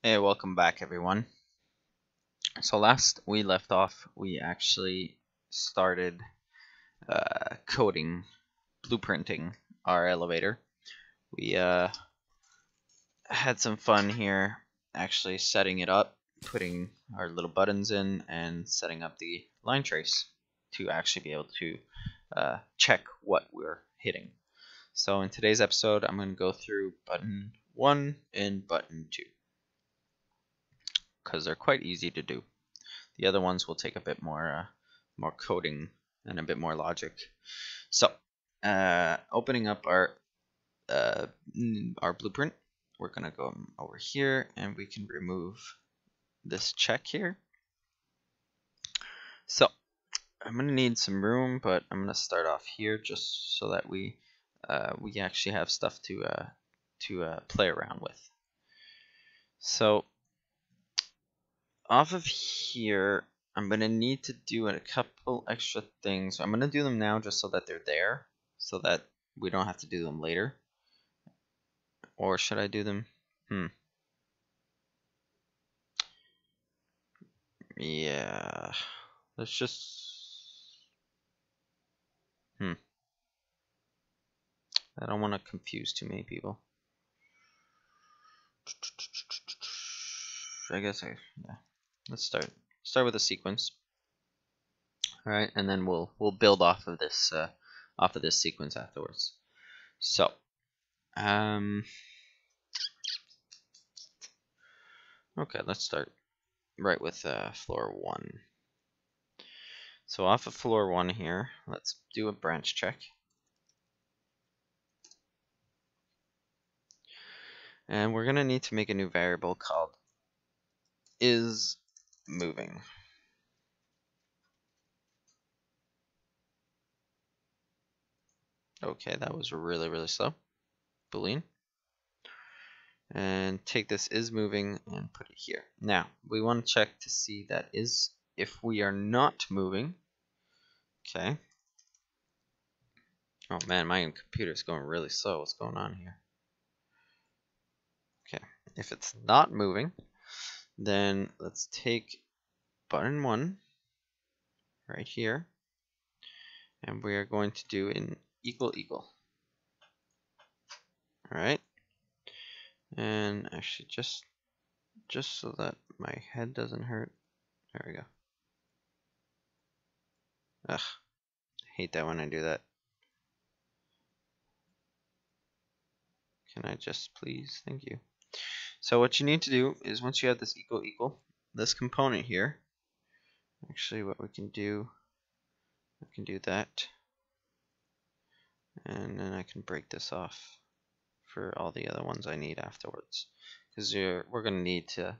Hey, welcome back everyone. So last we left off, we actually started coding, blueprinting our elevator. We had some fun here actually setting it up, putting our little buttons in and setting up the line trace to actually be able to check what we're hitting. So in today's episode, I'm going to go through button 1 and button 2 because they're quite easy to do. The other ones will take a bit more coding and a bit more logic. So, opening up our blueprint, we're gonna go over here and we can remove this check here. So, I'm gonna need some room, but I'm gonna start off here just so that we actually have stuff to play around with. So, off of here, I'm going to need to do a couple extra things. I'm going to do them now just so that they're there, so that we don't have to do them later. Or should I do them? Yeah. Let's just... I don't want to confuse too many people. Yeah. Let's start with a sequence. All right, and then we'll build off of this sequence afterwards. So, okay, let's start right with floor 1. So off of floor 1 here, let's do a branch check. And we're going to need to make a new variable called isMoving. Okay, that was really slow. Boolean. And take this isMoving and put it here. Now, we want to check to see that if we are not moving. Okay. Oh man, my computer's going really slow. What's going on here? Okay, if it's not moving, then let's take button 1 right here, and we are going to do an equal. All right, and actually just so that my head doesn't hurt. There we go. Ugh, I hate that when I do that. Can I just please? Thank you. So what you need to do is once you have this equal, this component here, actually what we can do that, and then I can break this off for all the other ones I need afterwards, because we're going to need to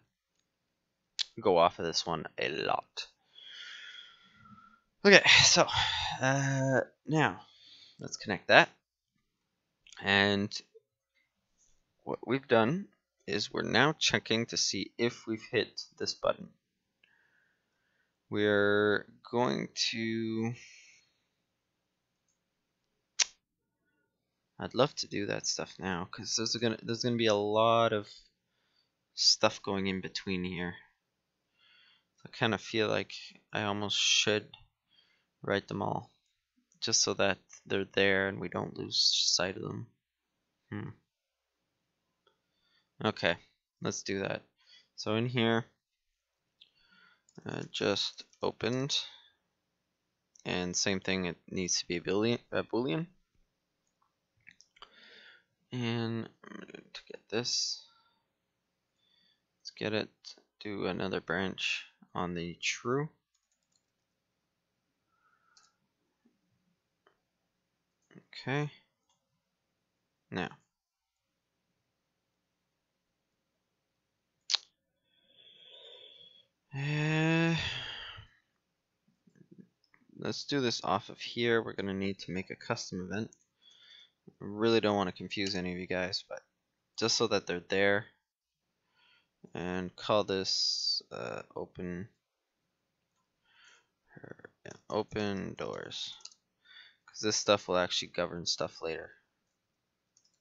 go off of this one a lot. Okay, so now let's connect that. And what we've done is we're now checking to see if we've hit this button. We're going to... I'd love to do that stuff now, because there's gonna be a lot of stuff going in between here. I kind of feel like I almost should write them all, just so that they're there and we don't lose sight of them. Okay, let's do that. So in here, just opened, and same thing, it needs to be a boolean. And I'm going to get this. Let's get it. Do another branch on the true. Okay. Now, let's do this off of here. We're going to need to make a custom event. I really don't want to confuse any of you guys, but just so that they're there, and call this open doors, because this stuff will actually govern stuff later.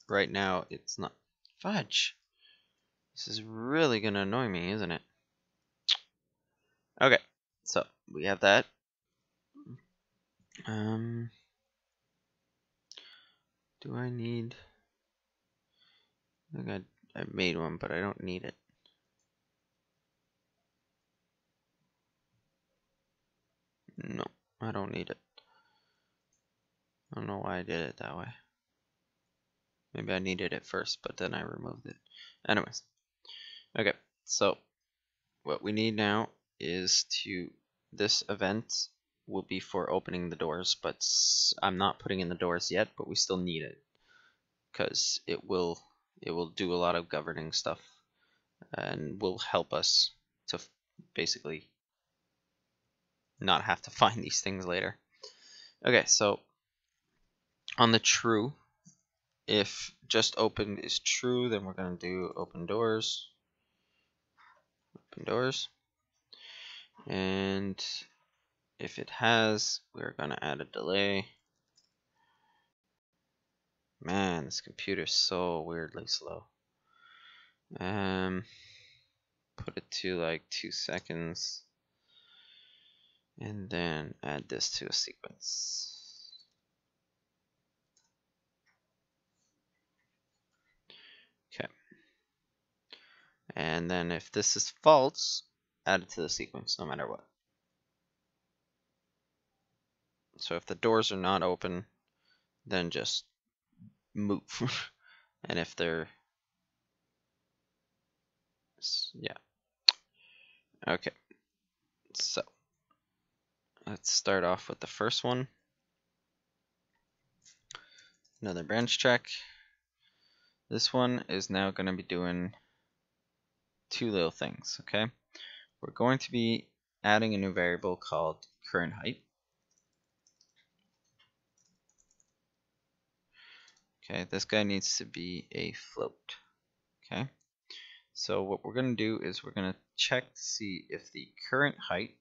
Right now it's not. Fudge, this This is really gonna annoy me, isn't it? Okay, so we have that. Do I need? I think I made one, but I don't need it. No, I don't need it. I don't know why I did it that way. Maybe I needed it first, but then I removed it. Anyways, okay, so what we need now is this event will be for opening the doors, but I'm not putting in the doors yet, but we still need it because it will do a lot of governing stuff and will help us to basically not have to find these things later. Okay, so on the true, if just open is true, then we're going to do open doors, and if it has, we're going to add a delay. Man, this computer's so weirdly slow. Put it to like 2 seconds, and then add this to a sequence. Okay. And then if this is false, add it to the sequence no matter what. So if the doors are not open, then just move. And if they're, yeah. Okay. So let's start off with the first one. Another branch check. This one is now going to be doing 2 little things, okay? We're going to be adding a new variable called current height. Okay, this guy needs to be a float. Okay, so what we're going to do is we're going to check to see if the current height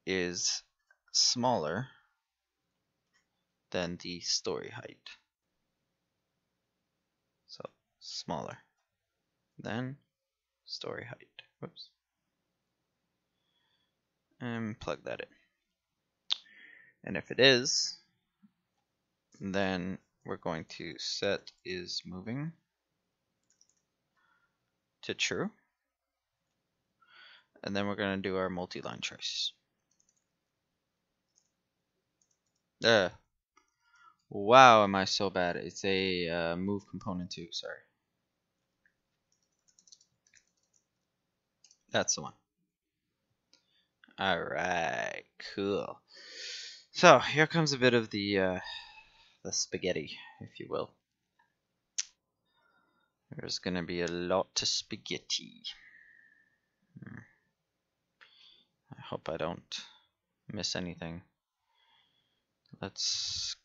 is smaller than the story height. So smaller than story height. Whoops. And plug that in. And if it is, then we're going to set is moving to true. And then we're going to do our multi-line trace. Wow, am I so bad? It's a move component too, sorry. That's the one. Alright, cool. So here comes a bit of the spaghetti, if you will. There's gonna be a lot of spaghetti. I hope I don't miss anything. Let's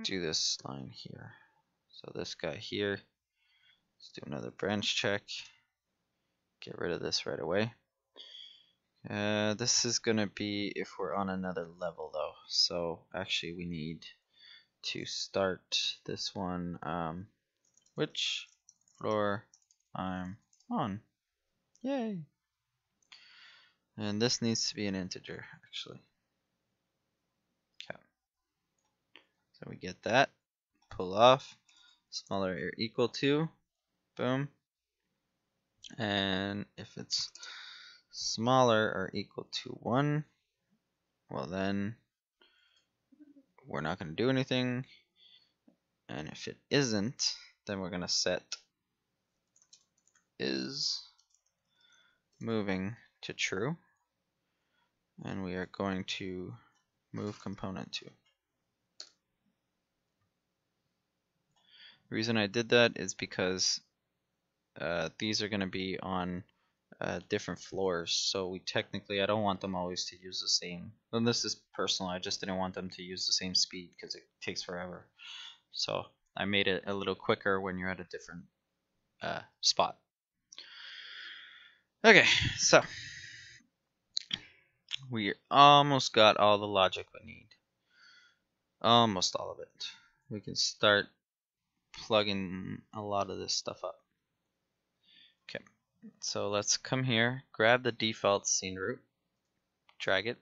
do this line here. So this guy here. Let's do another branch check. Get rid of this right away. This is gonna be if we're on another level though. So actually we need to start this one. Which floor I'm on? Yay! And this needs to be an integer actually. Okay. So we get that. Pull off. Smaller or equal to. Boom. And if it's smaller or equal to 1, well then we're not going to do anything. And if it isn't, then we're going to set is moving to true. And we are going to move component to. The reason I did that is because these are going to be on different floors, so I don't want them always to use the same. And this is personal, I just didn't want them to use the same speed because it takes forever. So I made it a little quicker when you're at a different spot. Okay, so we almost got all the logic we need. Almost all of it. We can start plugging a lot of this stuff up. Okay, so let's come here, grab the default scene root, drag it,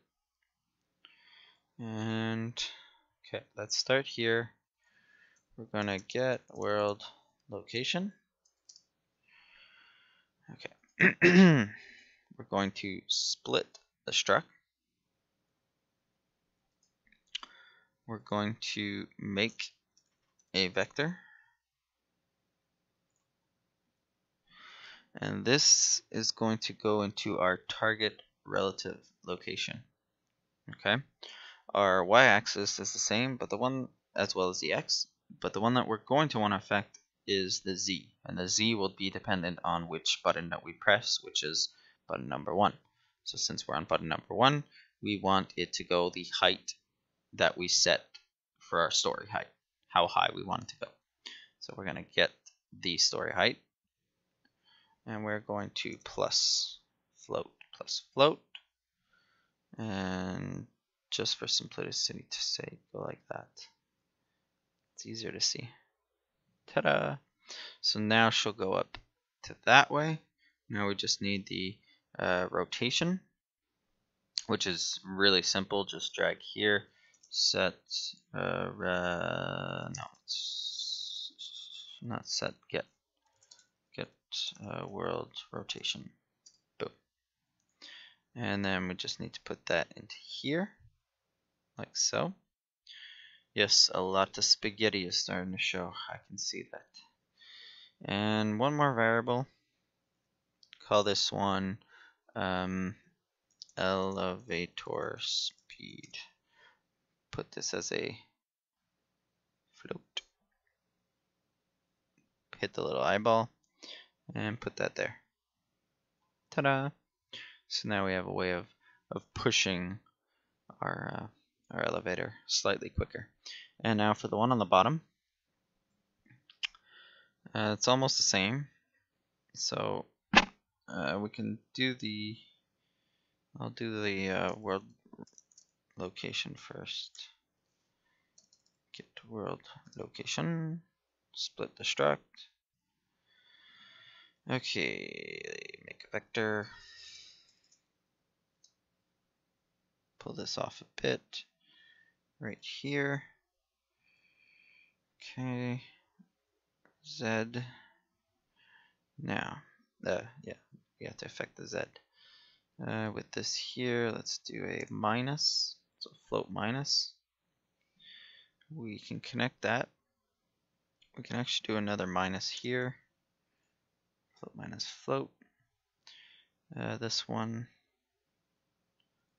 and okay, let's start here. We're gonna get world location. Okay, we're going to split the struct. We're going to make a vector, and this is going to go into our target relative location. Okay, our y-axis is the same, but the one as well as the x, but the one that we're going to want to affect is the z, and the z will be dependent on which button that we press, which is button number 1. So since we're on button number 1, we want it to go the height that we set for our story height, how high we want it to go. So we're going to get the story height, and we're going to plus float, and just for simplicity to say, go like that. It's easier to see. Ta-da! So now she'll go up to that way. Now we just need the rotation, which is really simple. Just drag here, set, no, it's not set, get world rotation. Boom. And then we just need to put that into here, like so. Yes, a lot of spaghetti is starting to show. I can see that. And one more variable. Call this one elevator speed. Put this as a float. Hit the little eyeball and put that there. Ta-da! So now we have a way of pushing our elevator slightly quicker. And now for the one on the bottom, it's almost the same. So we can do the, I'll do the world location first. Get world location, split the struct. Okay, make a vector. Pull this off a bit right here. Okay, Z. Now, yeah, we have to affect the Z. With this here, let's do a minus, so float minus. We can connect that. We can actually do another minus here. Float minus float. This one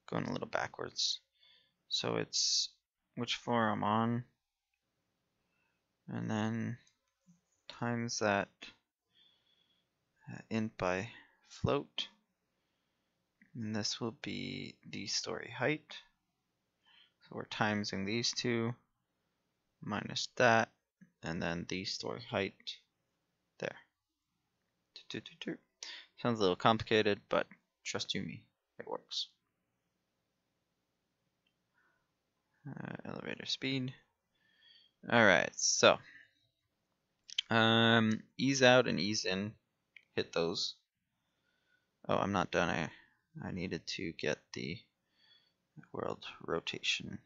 going a little backwards. So it's which floor I'm on, and then times that int by float, and this will be the story height. So we're timesing these two minus that, and then the story height there. Sounds a little complicated, but trust you me, it works. Elevator speed. Alright, so ease out and ease in, hit those. Oh, I'm not done. I needed to get the world rotation.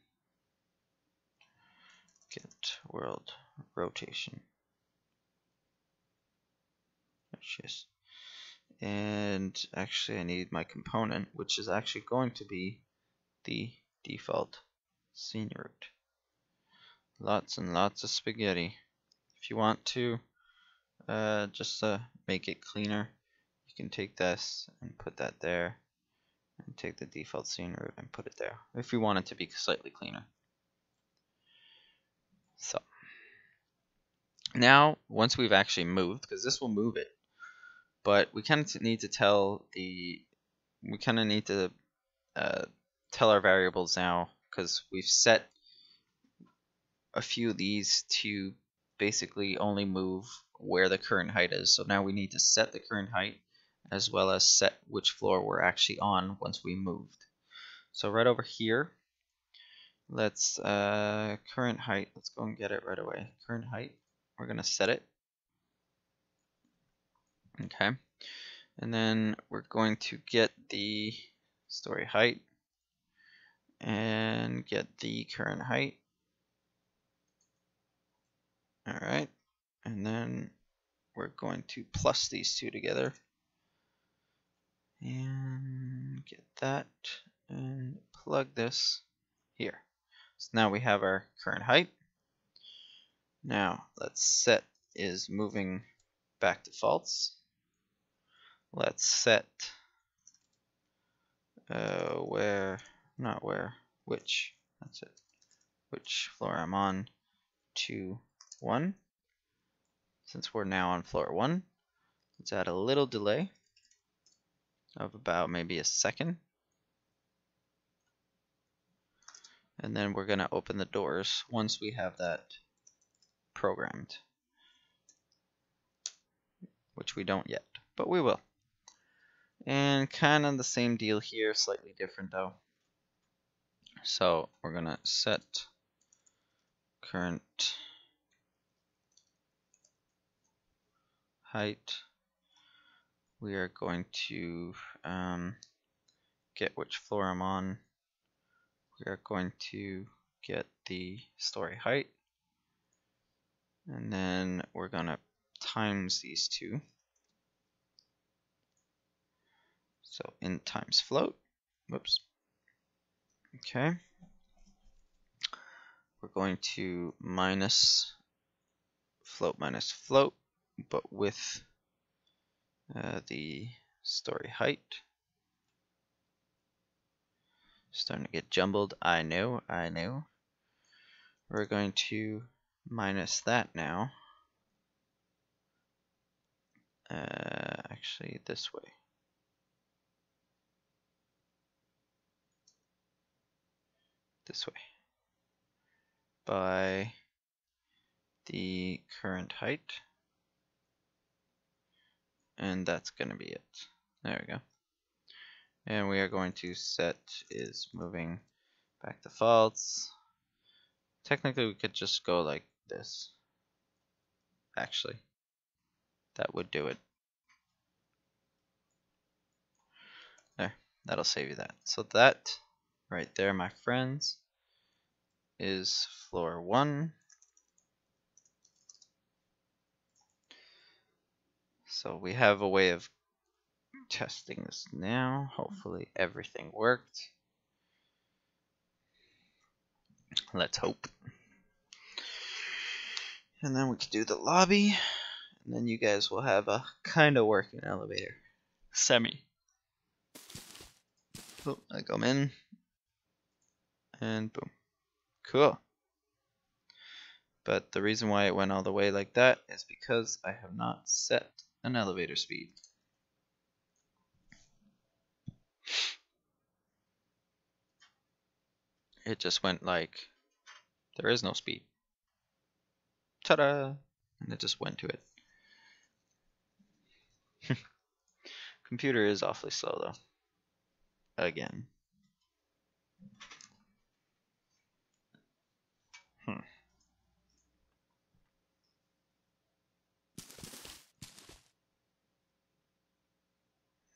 Get world rotation. Yes. And actually I need my component, which is actually going to be the default scene root. Lots and lots of spaghetti. If you want to just make it cleaner, you can take this and put that there, and take the default scene root and put it there, if you want it to be slightly cleaner. So now, once we've actually moved, because this will move it, but we kind of need to tell tell our variables now, because we've set a few of these to basically only move where the current height is. So now we need to set the current height as well as set which floor we're actually on once we moved. So right over here, let's current height, let's go and get it right away. Current height, we're gonna set it. Okay, And then we're going to get the story height and get the current height. Alright, and then we're going to plus these two together and get that and plug this here. So now we have our current height. Now let's set is moving back to false. Let's set which, that's it, which floor I'm on to 1. Since we're now on floor 1, let's add a little delay of about maybe a second. And then we're going to open the doors once we have that programmed, which we don't yet, but we will. And kind of the same deal here, slightly different though. So we're going to set current height. We are going to get which floor I'm on. We are going to get the story height. And then we're going to times these two. So int times float. Whoops. Okay. We're going to minus float, but with the story height. Starting to get jumbled. I know. We're going to minus that now. Actually, this way. By the current height. And that's going to be it. There we go. And we are going to set is moving back to false. Technically, we could just go like this. Actually, that would do it. There, that'll save you that. So that right there, my friends, is floor 1. So we have a way of testing this now. Hopefully everything worked. Let's hope. And then we can do the lobby. And then you guys will have a kind of working elevator. Semi. Oh, I come in. And boom. Cool. But the reason why it went all the way like that is because I have not set an elevator speed. It just went like there is no speed. Ta-da! And it just went to it. Computer is awfully slow though. Again.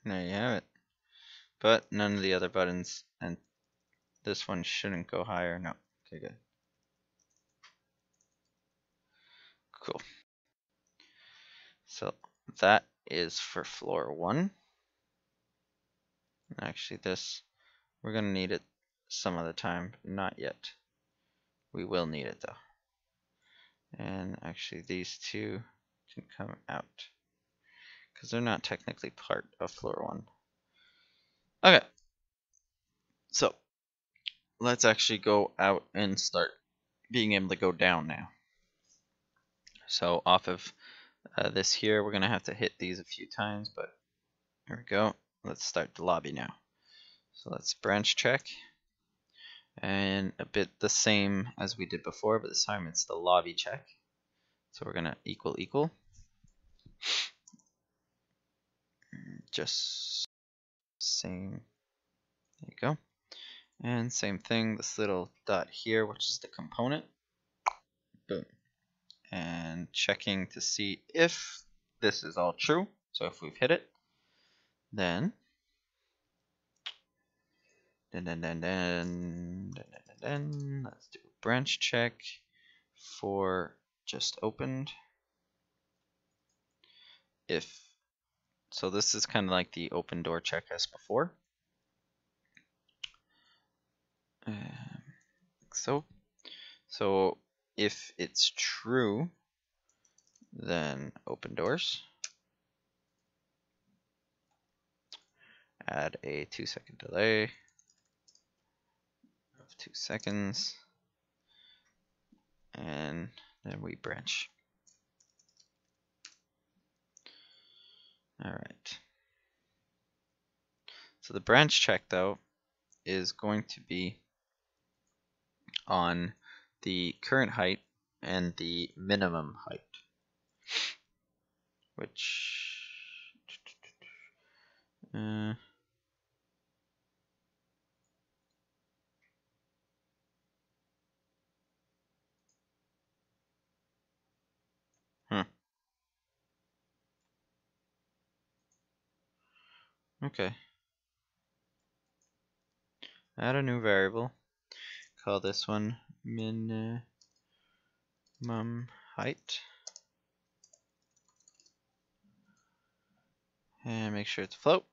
There you have it. But none of the other buttons, and this one shouldn't go higher. No. Okay, good. Cool. So that is for floor 1. Actually, this, we're going to need it some other time, but not yet. We will need it though. And actually these two can come out because they're not technically part of floor 1. Okay. So let's actually go out and start being able to go down now. So off of this here, we're going to have to hit these a few times, but here we go. Let's start the lobby now. So let's branch check. And a bit the same as we did before, but this time it's the lobby check. So we're going to equal. Just same. There you go. And same thing, this little dot here, which is the component. Boom. And checking to see if this is all true. So if we've hit it, Then let's do a branch check for just opened. If so, this is kind of like the open door check as before. So if it's true, then open doors. Add a 2-second delay of 2 seconds, and then we branch. All right. So the branch check though is going to be on the current height and the minimum height, which okay. Add a new variable. Call this one minimum height. And make sure it's float.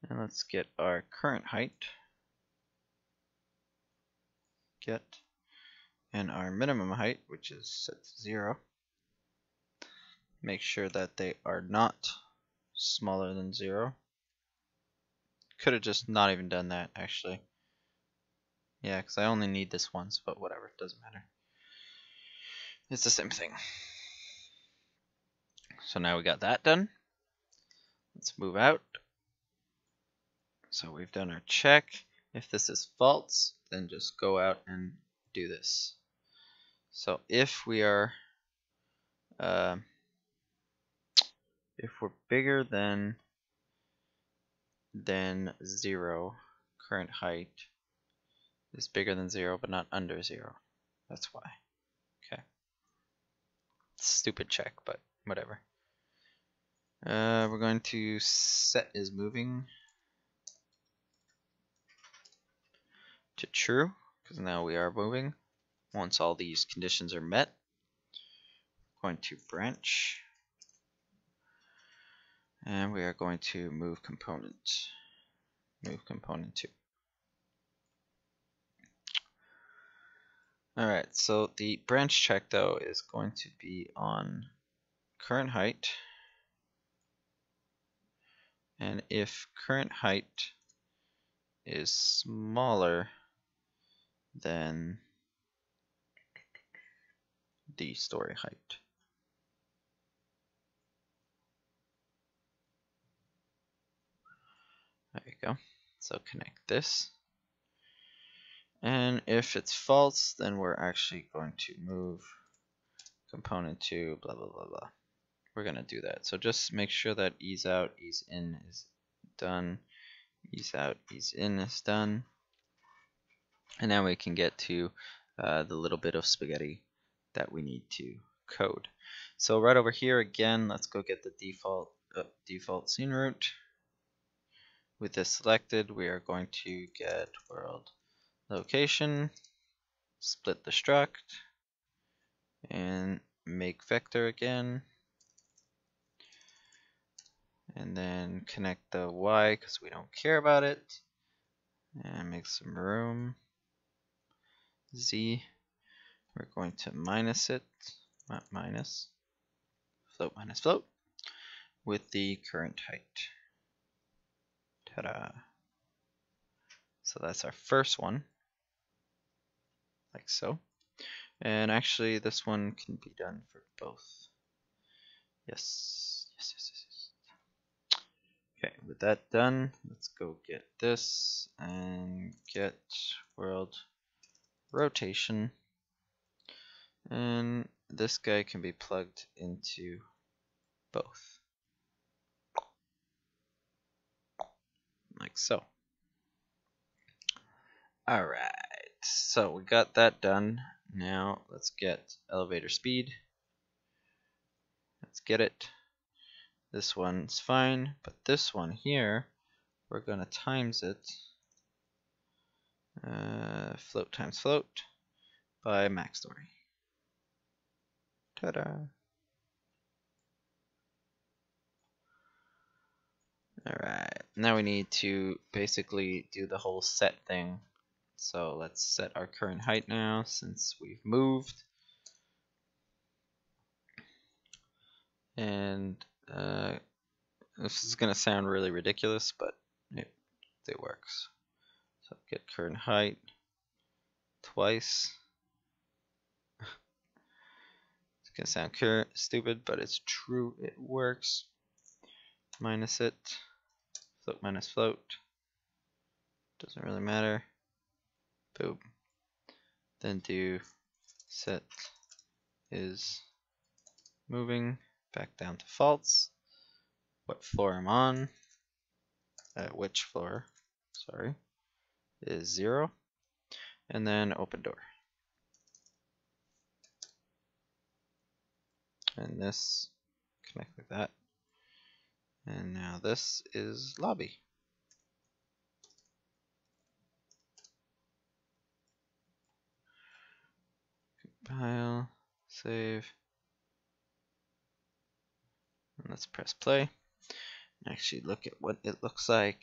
And let's get our current height. Get. And our minimum height, which is set to 0. Make sure that they are not smaller than 0. Could have just not even done that, actually. Yeah, because I only need this once, but whatever, it doesn't matter. It's the same thing. So now we got that done. Let's move out. So we've done our check. If this is false, then just go out and do this. So if we are, if we're bigger than 0, current height is bigger than 0, but not under 0. That's why. Okay. Stupid check, but whatever. We're going to set is moving to true, because now we are moving. Once all these conditions are met, we're going to branch, and we are going to move component 2. Alright, so the branch check though is going to be on current height, and if current height is smaller than the story height. There you go. So connect this. And if it's false, then we're actually going to move component 2, blah, blah, blah, blah. We're going to do that. So just make sure that ease out, ease in is done. Ease out, ease in is done. And now we can get to the little bit of spaghetti that we need to code. So right over here again, let's go get the default scene root. With this selected, we are going to get world location, split the struct, and make vector again, and then connect the y because we don't care about it, and make some room. Z, we're going to minus it, not minus, float minus float, with the current height. Ta-da! So that's our first one, like so. And actually, this one can be done for both. Yes, yes, yes, yes, yes. Okay, with that done, let's go get this and get world rotation. And this guy can be plugged into both. Like so. Alright, so we got that done. Now let's get elevator speed. Let's get it. This one's fine, but this one here, we're gonna times it. Float times float by max story. Ta-da! Alright, now we need to basically do the whole set thing. So let's set our current height now since we've moved. And this is going to sound really ridiculous, but it works. So get current height twice. It's going to sound stupid, but it's true. It works. Minus it. Float minus float. Doesn't really matter. Boom. Then do set is moving back down to false. What floor I'm on, which floor, sorry, is 0. And then open door. And this connect like that. And now this is lobby. Compile, save, and let's press play. Actually look at what it looks like.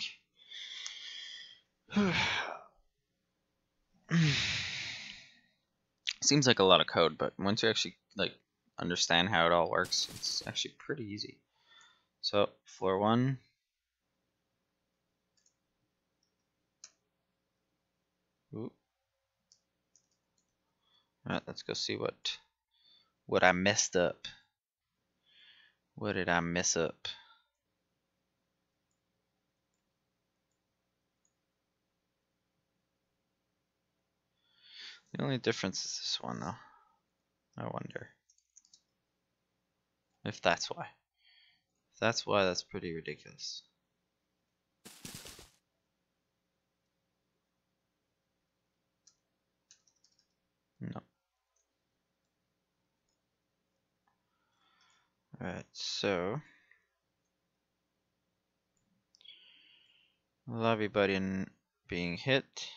Seems like a lot of code, but once you actually understand how it all works, it's actually pretty easy. So floor 1. Ooh. Alright, let's go see what I messed up. What did I mess up? The only difference is this one, though. I wonder if that's why. If that's why, that's pretty ridiculous. No. Alright, so lobby button being hit.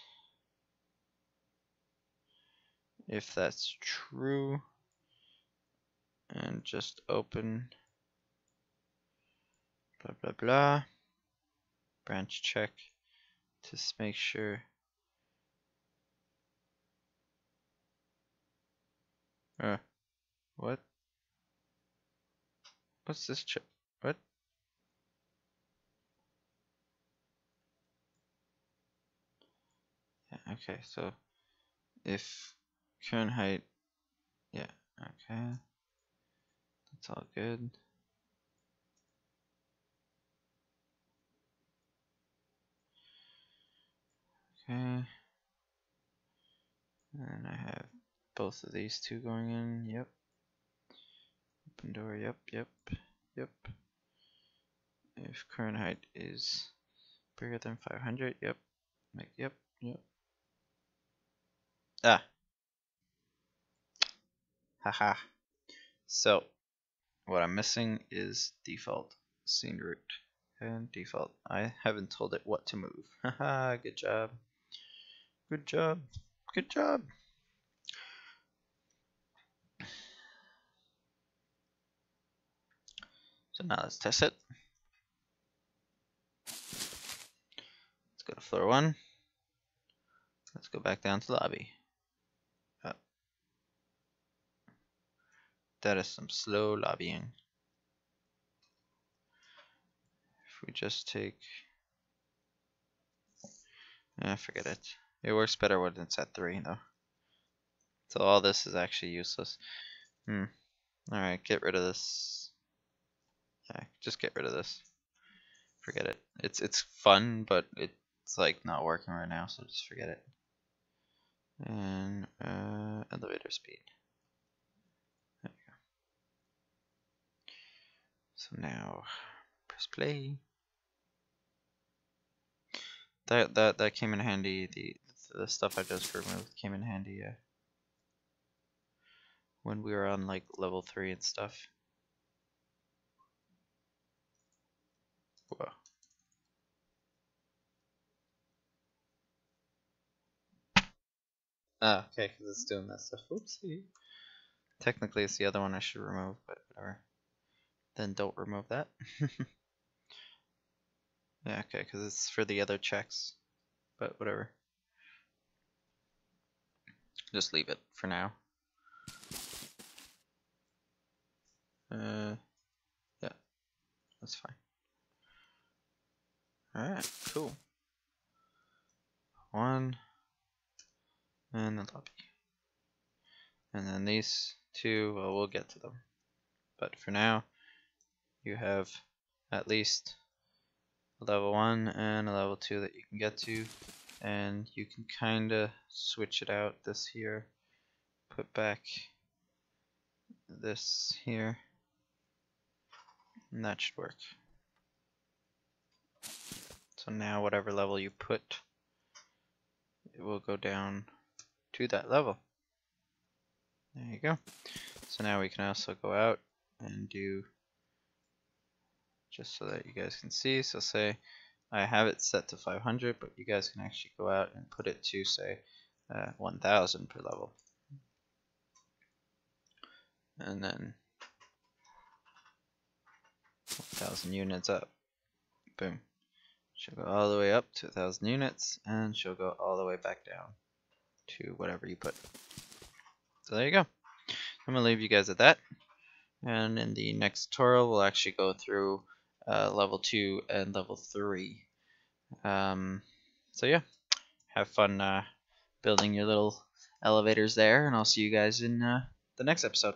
If that's true, and just open blah blah blah, branch check to make sure. What? What's this check? What? Yeah, okay, so if current height, yeah, okay, that's all good. Okay, and I have both of these two going in. Yep. Open door. Yep. If current height is bigger than 500. Yep. Yep. Ah. Haha. So what I'm missing is default scene root and default. I haven't told it what to move. Haha. Good job. Good job. Good job. So now let's test it. Let's go to floor 1. Let's go back down to lobby. Oh. That is some slow lobbying. If we just take... forget it. It works better when it's at 3 though. So all this is actually useless. Alright, get rid of this. Yeah, just get rid of this. Forget it. It's fun, but it's like not working right now, so just forget it. And elevator speed. There we go. So now press play. That came in handy. The stuff I just removed came in handy when we were on like level 3 and stuff. Ah, okay, because it's doing that stuff. Oopsie. Technically, it's the other one I should remove, but whatever. Then don't remove that. Yeah, okay, because it's for the other checks, but whatever. Just leave it for now. Yeah, that's fine. Alright, cool. One, and the lobby. And then these two, well, we'll get to them. But for now, you have at least a level 1 and a level 2 that you can get to. And you can kinda switch it out this here. Put back this here. And that should work. So now whatever level you put, it will go down to that level. There you go. So now we can also go out and do, just so that you guys can see, so say I have it set to 500, but you guys can actually go out and put it to, say, 1000 per level. And then 1000 units up. Boom. She'll go all the way up to 1000 units, and she'll go all the way back down to whatever you put. So there you go. I'm going to leave you guys at that. And in the next tutorial, we'll actually go through level 2 and level 3. So yeah, have fun building your little elevators there, and I'll see you guys in the next episode.